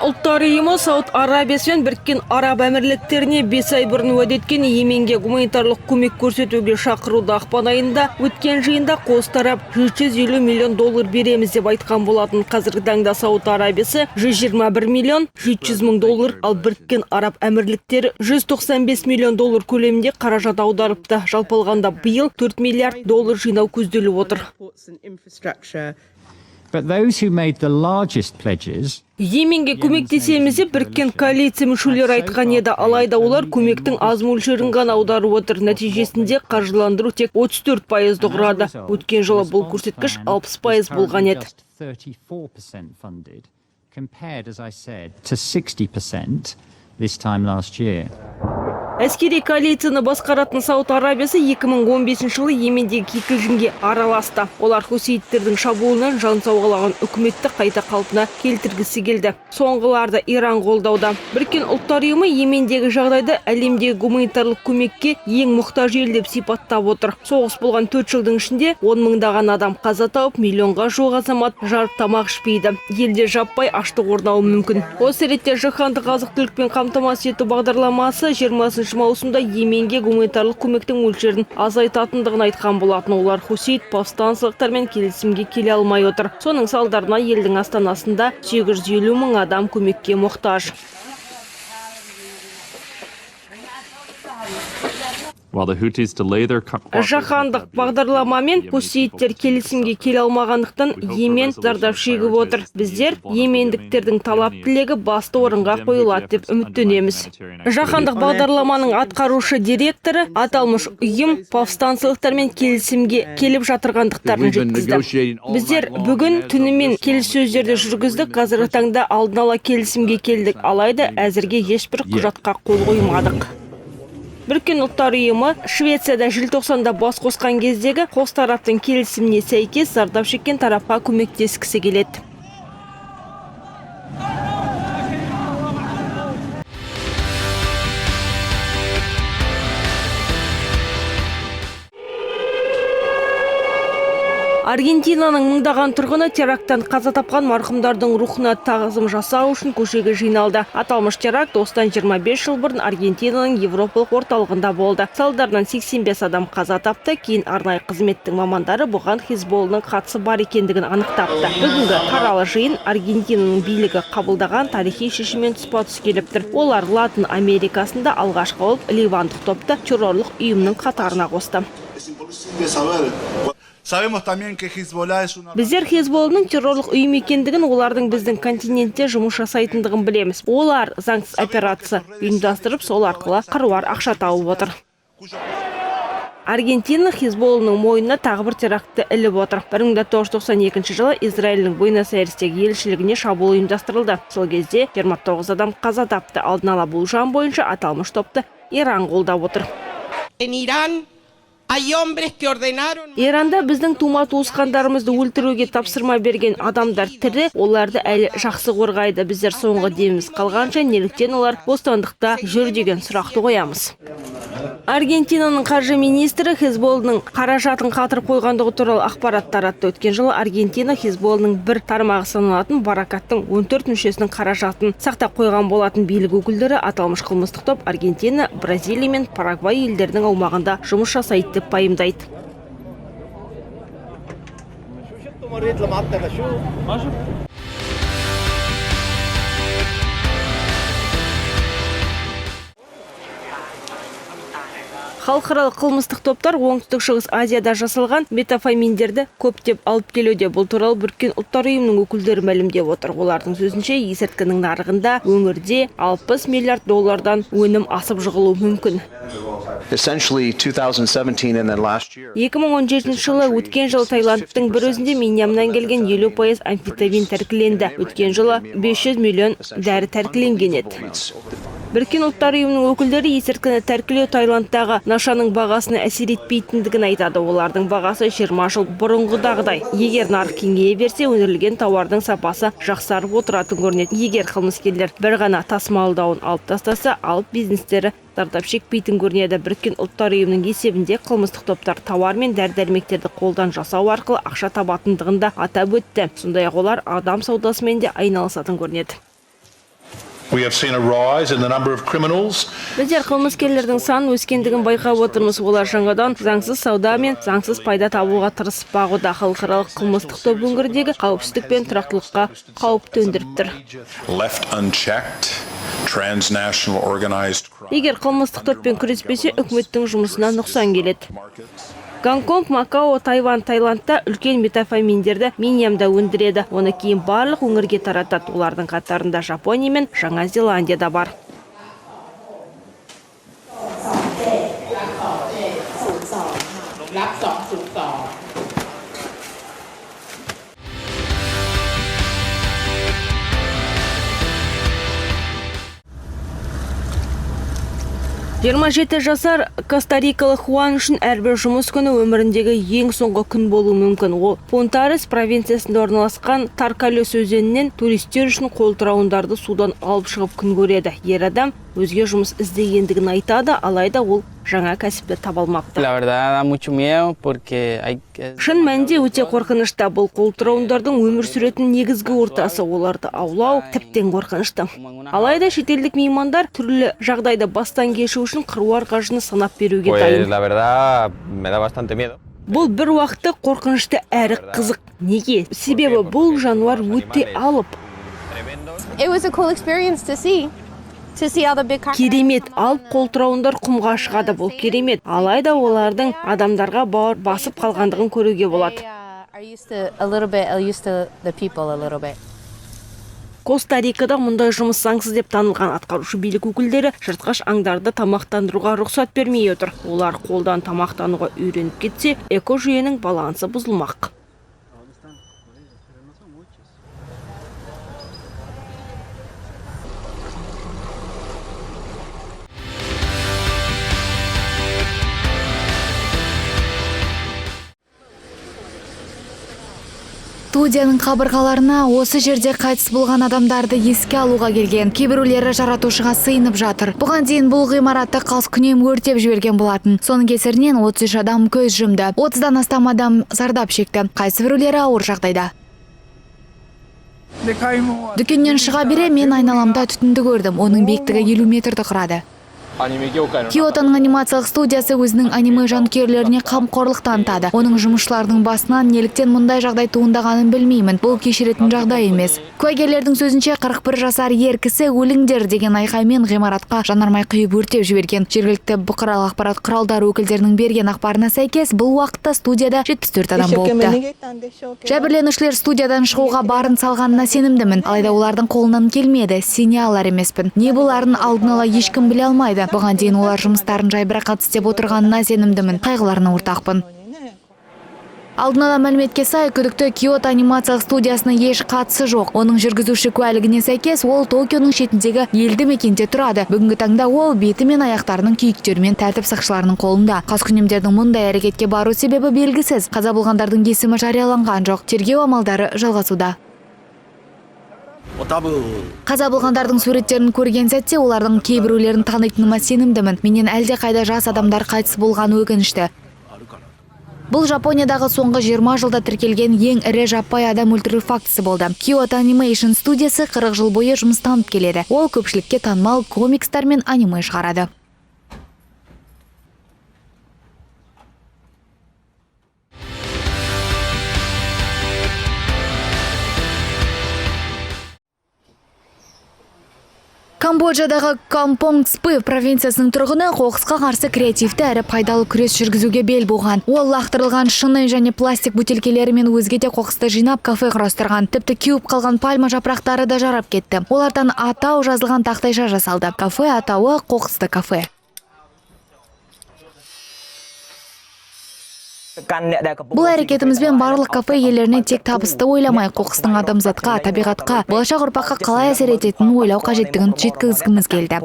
ұлттар ұйымы Сауд Арабиясы мен Біріккен Араб Әмірліктеріне 5 ай бұрын уәде еткен Йеменге гуманитарлық көмек көрсетуге шақыруды ақпан айында өткен жиында қос тарап $750 миллион береміз деп айтқан болатын. Қазіргі таңда Сауд Арабиясы $121 миллион $700 мың, ал Біріккен Араб Әмірліктері $195 миллион көлемінде қаражат аударыпты. Жалпы алғанда биыл $4 миллиард жинау көзделіп отыр. But those who made the largest pledges Йеменге көмектесеміз деп Біріккен коалиция мүшелері айтқан еді, алайда олар көмектің аз мөлшерін ғана аударып отыр. Нәтижесінде қаржыландыру тек 34% құрады. Өткен жылы бұл көрсеткіш 60% болған еді. 34% funded, compared, as I said, to 60% this time last year. Әскери коалицияны басқаратын Сауд Арабиясы 2015 жылы Йемендегі кикілжіңге араласты. Олар хусеиттердің шабуылынан жан сауғалаған үкіметті қайта қалпына келтіргісі келді. Соңғыларды Иран қолдауда. Біріккен ұлттар ұйымы Йемендегі жағдайды әлемдегі гуманитарлық көмекке ең мұқтаж ел деп сипаттап отыр. Соғыс болған 4 жылдың ішінде 10 мыңдаған адам қаза тауып, миллионға жуық азамат жарып тамақ ішпейді. Елде жаппай аштық орнауы мүмкін. Осы ретте жаһандық азық-түлікпен қамтамасыз ету бағдарламасы 20 маусымда Йеменге гуманитарлық көмектің мөлшерін азайтатындығын айтқан болатын. Олар хусейт повстанцылықтармен келісімге келе алмай отыр. Соның салдарына елдің астанасында 850 мың адам көмекке мұқтаж. Жаһандық бағдарламамен хусейттер келісімге келе алмағандықтан Йемен зардап шегіп отыр. Біздер йемендіктердің талап тілегі басты орынға қойылады деп үміттенеміз. Жаһандық бағдарламаның атқарушы директоры аталмыш ұйым повстанцылықтармен келісімге келіп жатырғандықтарын жеткізді. Біздер бүгін түнімен келіссөздерді жүргіздік, қазіргі таңда алдын ала келісімге келдік, алайда әзірге ешбір құжатқа қол қоймадық. Біріккен ұлттар ұйымы Швецияда желтоқсанда бас қосқан кездегі қос тараптың келісіміне сәйкес зардап шеккен тарапқа көмектескісі келеді. Аргентинаның мыңдаған тұрғыны теракттан қаза тапқан марқұмдардың рухына тағзым жасау үшін көшеге жиналды. Аталмыш теракт осыдан 25 жыл бұрын Аргентинаның Европалық орталығында болды. Салдарынан 85 адам қаза тапты. Кейін арнайы қызметтің мамандары бұған Хизболланың қатысы бар екендігін анықтапты. Бүгінгі қаралы жиын Аргентинаның билігі қабылдаған тарихи шешіммен тұспа-тұс келіп тұр. Олар Латын Америкасында алғашқы болып ливандық топты террорлық ұйымның қатарына қосты. Біздер Хизболланың террорлық ұйым екендігін, олардың біздің континентте жұмыс жасайтындығын білеміз. Олар заңсыз операция ұйымдастырып, сол арқылы қыруар ақша тауып отыр. Аргентина Хизболланың мойнына тағы бір терактты іліп отыр. 1992 жылы Израильдің Буэнос-Айрестегі елшілігіне шабуыл ұйымдастырылды. Сол кезде 29 адам қаза тапты. Алдын ала болжам бойынша аталмыш топты Иран қолдап отыр. Иранда біздің тума туысқандарымызды өлтіруге тапсырма берген адамдар тірі, оларды әлі жақсы қорғайды. Біздер соңғы деміміз қалғанша неліктен олар бостандықта жүр деген сұрақты қоямыз. Аргентинаның қаржы министрі Хизболланың қаражатын қатырып қойғандығы туралы ақпарат таратты. Өткен жылы Аргентина Хизболланың бір тармағы саналатын Баракаттың 14 мүшесінің қаражатын сақтап қойған болатын. Билік өкілдері аталмыш қылмыстық топ Аргентина, Бразилия мен Парагвай елдерінің аумағында жұмыс жасайды деп пайымдайды. Халықаралық қылмыстық топтар оңтүстік шығыс Азияда жасалған метамфетаминдерді көптеп алып келуде. Бұл туралы Біріккен ұлттар ұйымының өкілдері мәлімдеп отыр. Олардың сөзінше, есірткінің нарығында өңірде $60 миллиард өнім асып жығылуы мүмкін. 2017 жылы өткен жылы Таиландтың бір өзінде Миньямнан келген 50% амфетамин тәркіленді. Өткен жылы 500 миллион дәрі тәркіленген еді. Біріккен ұлттар ұйымының өкілдері есірткіні тәркілеу Таиландтағы нашаның бағасына әсер етпейтіндігін айтады. Олардың бағасы 20 жыл бұрынғыдағыдай. Егер нарық кеңейе берсе, өндірілген тауардың сапасы жақсарып отыратын көрінеді. Егер қылмыскерлер бір ғана тасымалдауын алып тастаса, алып бизнестері зардап шекпейтін көрінеді. Біріккен ұлттар ұйымының есебінде қылмыстық топтар тауар мен дәрі-дәрмектерді қолдан жасау арқылы ақша табатындығын да атап өтті. Сондай-ақ олар адам саудасымен де айналысатын көрінеді. We have seen a rise in the number of criminals. Біздер қылмыскерлердің санын өскендігін байқап отырмыз. Олар жаңадан заңсыз сауда мен заңсыз пайда табуға тырысып бағуда. Халықаралық қылмыстық топ өңірдегі қауіпсіздік пен тұрақтылыққа қауіп төндіріп тұр. Left unchecked, transnational organized crime. Егер қылмыстық топпен күреспесе, үкіметтің жұмысына нұқсан келеді. Гонконг, Макао, Тайвань, Таиландта үлкен метамфетаминдерді миниямда өндіреді. Оны кейін барлық өңірге таратады. Олардың қатарында Жапония мен Жаңа Зеландияда бар. Жиырма 27 жасар костарикалық Хуан үшін әрбір жұмыс күні өміріндегі ең соңғы күн болуы мүмкін. Ол Понтарес провинциясында орналасқан Таркалес өзенінен туристер үшін қолтырауындарды судан алып шығып күн көреді. Ер адам өзге жұмыс іздегендігін айтады, алайда ол жаңа кәсіпті таба алмапты. Шын мәнінде өте қорқынышты. Бұл қолтырауындардың өмір сүретін негізгі ортасы, оларды аулау тіптен қорқынышты. Алайда шетелдік меймандар түрлі жағдайды бастан кешу үшін қыруар қаржыны санап беруге дайын. Бұл бір уақытта қорқынышты әрі қызық. Неге? Себебі бұл жануар өте алып. Керемет, алып қолтырауындар құмға шығады, бұл керемет. Алайда олардың адамдарға бауыр басып қалғандығын көруге болады. Коста-Рикада мұндай жұмыс заңсыз деп танылған. Атқарушы билік өкілдері жыртқыш аңдарды тамақтандыруға рұқсат бермей отыр. Олар қолдан тамақтануға үйреніп кетсе, экожүйенің балансы бұзылмақ. Студияның қабырғаларына осы жерде қайтыс болған адамдарды еске алуға келген. Кейбіреулері жаратушыға сыйынып жатыр. Бұған дейін бұл ғимаратты қаскүнем өртеп жіберген болатын. Соның кесірінен 33 адам көз жұмды. 30-дан астам адам зардап шекті. Қайсыбіреулері ауыр жағдайда. Дүкеннен шыға бере мен айналамда түтінді көрдім. Оның биіктігі 50 метрді құрады. Киотаның анимациялық студиясы өзінің аниме жанкүйерлеріне қамқорлық танытады. Оның жұмысшылардың басынан неліктен мұндай жағдай туындағанын білмеймін. Бұл кешіретін жағдай емес. Куәгерлердің сөзінше 41 жасар ер кісі өліңдер деген айқаймен ғимаратқа жанармай құйып өртеп жіберген. Жергілікті бұқаралық ақпарат құралдары өкілдерінің берген ақпарына сәйкес, бұл уақытта студияда 74 адам болыпты. Жәбірленушілер студиядан шығуға барын салғанына сенімдімін, алайда олардың қолынан келмеді. Сене алар емеспін. Не боларын алдын ала ешкім біле алмайды. Бұған дейін олар жұмыстарын жайбарақат істеп отырғанына сенімдімін. Қайғыларына ортақпын. Алдын ала мәліметке сай, күдікті Киото анимациялық студиясына еш қатысы жоқ. Оның жүргізуші куәлігіне сәйкес, ол Токионың шетіндегі елді мекенде тұрады. Бүгінгі таңда ол беті мен аяқтарының күйіктерімен тәртіп сақшыларының қолында. Қаскүнемдердің мұндай әрекетке бару себебі белгісіз. Қаза болғандардың есімі жарияланған жоқ. Тергеу амалдары жалғасуда. Қаза болғандардың суреттерін көрген сәтте олардың кейбіреулерін танитыныма сенімдімін. Менен әлде қайда жас адамдар қайтыс болған өкінішті. Бұл Жапониядағы соңғы 20 жылда тіркелген ең ірі жаппай адам өлтіру фактісі болды. Kyoto Animation студиясы 40 жыл бойы жұмыс танып келеді. Ол көпшілікке танымал комикстар мен аниме шығарады. Камбоджадағы Кампонг Спы провинциясының тұрғыны қоқысқа қарсы креативті әрі пайдалы күрес жүргізуге бел буған. Ол лақтырылған шыны және пластик бөтелкелері мен өзге де қоқысты жинап кафе құрастырған. Тіпті кеуіп қалған пальма жапырақтары да жарап кетті. Олардан атау жазылған тақтайша жасалды. Кафе атауы қоқысты кафе. Бұл әрекетімізбен барлық кафе иелеріне тек табысты ойламай, қоқыстың адамзатқа, табиғатқа, болашақ ұрпаққа қалай әсер ететінін ойлау қажеттігін жеткізгіміз келді.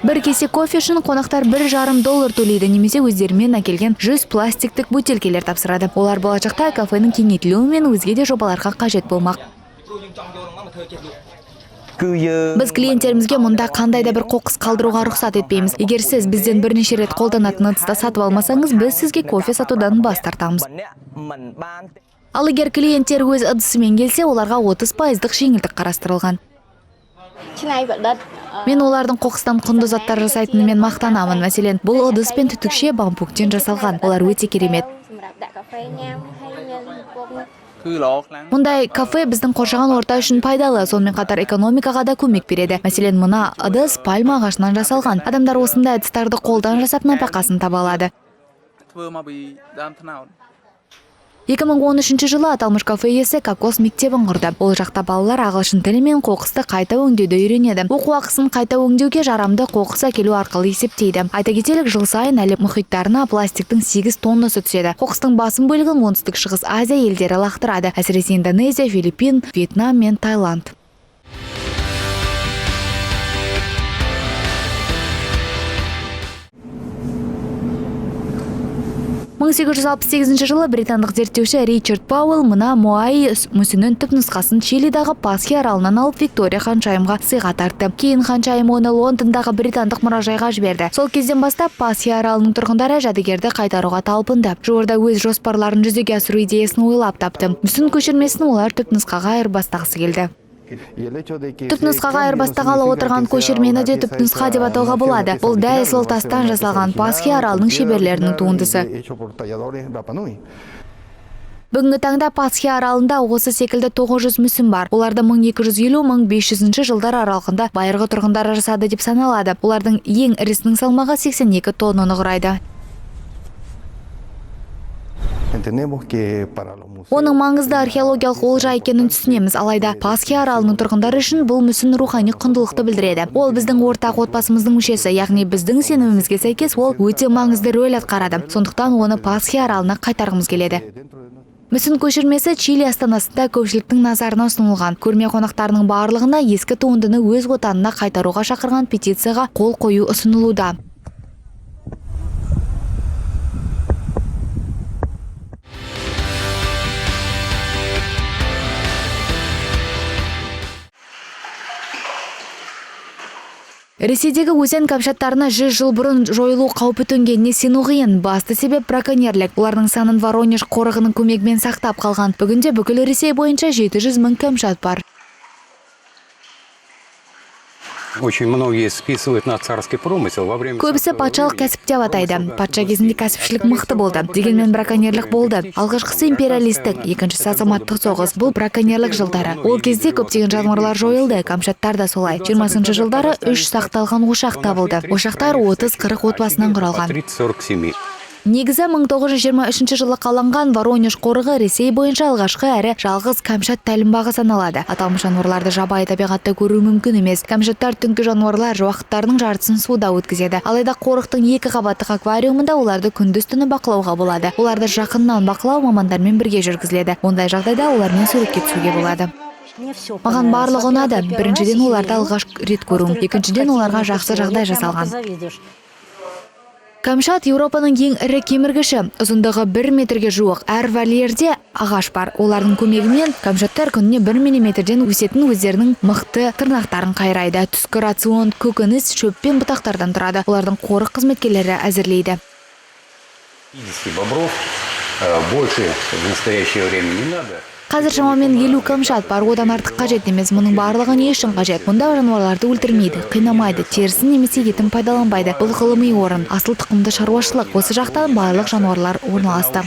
Бір кесе кофе үшін қонақтар $1,5 төлейді, немесе өздерімен әкелген 100 пластиктік бөтелкелер тапсырады. Олар болашақта кафенің кеңейтілуі мен өзге де жобаларға қажет болмақ. Біз клиенттерімізге мұнда қандай да бір қоқыс қалдыруға рұқсат етпейміз. Егер сіз бізден бірнеше рет қолданатын ыдысты сатып алмасаңыз, біз сізге кофе сатудан бас тартамыз. Ал егер клиенттер өз ыдысымен келсе, оларға 30% жеңілдік қарастырылған. Мен олардың қоқыстан құнды заттар жасайтынымен мақтанамын. Мәселен, бұл ыдыс пен түтікше бамбуктен жасалған. Олар өте керемет. Мұндай кафе біздің қоршаған орта үшін пайдалы, сонымен қатар экономикаға да көмек береді. Мәселен, мына ыдыс пальма ағашынан жасалған. Адамдар осындай ыдыстарды қолдан жасап нәпақасын таба алады. 2013 жылы аталмыш кафе иесі кокос мектебін құрды. Ол жақта балалар ағылшын тілі мен қоқысты қайта өңдеуді үйренеді. Оқу ақысын қайта өңдеуге жарамды қоқыс әкелу арқылы есептейді. Айта кетелік, жыл сайын әлем мұхиттарына пластиктің 8 тоннасы түседі. Қоқыстың басым бөлігін оңтүстік шығыс Азия елдері лақтырады. Әсіресе Индонезия, Филиппин, Вьетнам мен Таиланд. 1868 жылы британдық зерттеуші Ричард Пауэлл мына Моаи мүсіннің түпнұсқасын Чилидағы Пасхи аралынан алып Виктория ханшайымға сыйға тартты. Кейін ханшайым оны Лондондағы британдық мұражайға жіберді. Сол кезден бастап Пасхи аралының тұрғындары жәдігерді қайтаруға талпынды. Жуырда өз жоспарларын жүзеге асыру идеясын ойлап тапты. Мүсін көшірмесін олар түпнұсқаға айырбастағысы келді. Түпнұсқаға айырбастағалы отырған көшірмені де түпнұсқа деп атауға болады. Бұл дәл сол тастан жасалған Пасхи аралының шеберлерінің туындысы. Бүгінгі таңда Пасхи аралында осы секілді 900 мүсін бар. Оларды 1250-1500 жылдар аралығында байырғы тұрғындары жасады деп саналады. Олардың ең ірісінің салмағы 82 тоннаны құрайды. Оның маңызды археологиялық олжа екенін түсінеміз, алайда Пасхи аралының тұрғындары үшін бұл мүсін рухани құндылықты білдіреді. Ол біздің ортақ отбасымыздың мүшесі, яғни біздің сенімімізге сәйкес ол өте маңызды рөл атқарады. Сондықтан оны Пасхи аралына қайтарғымыз келеді. Мүсін көшірмесі Чили астанасында көпшіліктің назарына ұсынылған. Көрме қонақтарының барлығына ескі туындыны өз отанына қайтаруға шақырған петицияға қол қою ұсынылуда. Ресейдегі өзен камчаттарына 100 жыл бұрын жойылу қаупі төнгеніне сену қиын. Басты себеп браконьерлік. Олардың санын Воронеж қорығының көмегімен сақтап қалған. Бүгінде бүкіл Ресей бойынша 700 мың камчат бар. Очень многие списывают на царский промысел во время... Көбісі патшалық кәсіп деп атайды. Патша кезінде кәсіпшілік мықты болды. Дегенмен браконьерлік болды. Алғашқысы империалистік, екіншісі азаматтық соғыс. Бұл браконьерлік жылдары. Ол кезде көптеген жануарлар жойылды, камчаттар да солай. 20-шы жылдары 3 сақталған ошақ табылды. Ошақтар 30-40 отбасынан құралған. 30-47. Негізі 1923 жылы қаланған Воронеж қорығы Ресей бойынша алғашқы әрі жалғыз камчат тәлімбағы саналады. Аталмыш жануарларды жабайы табиғатта көру мүмкін емес. Камчаттар түнгі жануарлар уақыттарының жартысын суда өткізеді. Алайда қорықтың 2 қабаттық аквариумында оларды күндіз-түні бақылауға болады. Оларды жақыннан бақылау мамандармен бірге жүргізіледі. Ондай жағдайда олармен суретке түсуге болады. Маған барлығы ұнады. Біріншіден оларды алғаш рет көру, екіншіден оларға жақсы жағдай жасалған. Камчат Еуропаның ең ірі кеміргіші. Ұзындығы 1 метрге жуық. Әр вольерде ағаш бар. Олардың көмегімен камчаттар күніне 1 миллиметрден өсетін өздерінің мықты тырнақтарын қайрайды. Түскі рацион көкөніс, шөп пен бұтақтардан тұрады. Олардың қорық қызметкерлері әзірлейді. Бобров больше в настоящее время не надо. Қазір шамамен 50 камчат бар, одан артық қажет емес. Мұның барлығы не үшін қажет? Мұнда жануарларды өлтірмейді, қинамайды, терісін немесе етін пайдаланбайды. Бұл ғылыми орын, асыл тұқымды шаруашылық. Осы жақтан барлық жануарлар орналасты.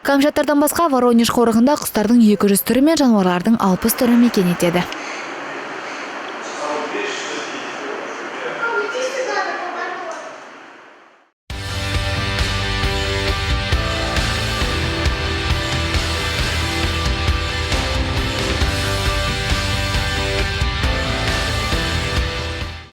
Камчаттардан басқа Воронеж қорығында құстардың 200 түрі мен жануарлардың 60 түрі мекен етеді.